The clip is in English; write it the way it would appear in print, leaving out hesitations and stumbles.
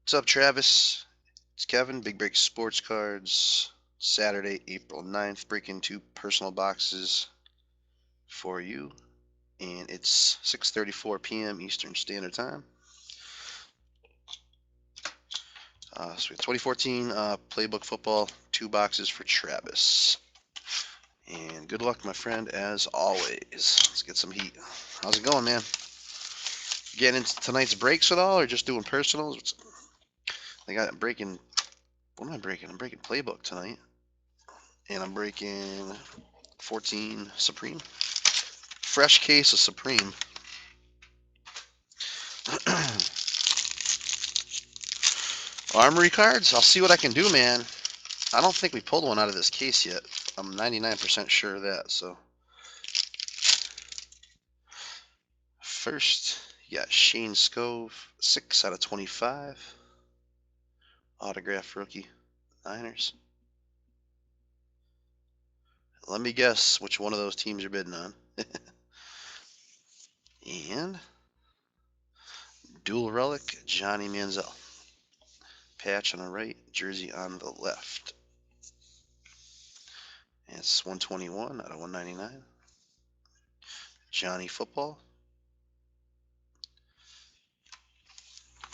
What's up, Travis? It's Kevin, Big Break Sports Cards. Saturday, April 9th. Breaking two personal boxes for you. And it's 6:34 p.m. Eastern Standard Time. So we have 2014 Playbook football, two boxes for Travis. And good luck, my friend, as always. Let's get some heat. How's it going, man? Getting into tonight's breaks at all, or just doing personals? I got breaking. What am I breaking? I'm breaking Playbook tonight, and I'm breaking 14 Supreme. Fresh case of Supreme. Armory cards. I'll see what I can do, man. I don't think we pulled one out of this case yet. I'm 99% sure of that. So first, you got Shane Scove, 6 out of 25. Autograph rookie, Niners. Let me guess which one of those teams you're bidding on. And dual relic, Johnny Manziel. Patch on the right, jersey on the left. And it's 121 out of 199. Johnny Football.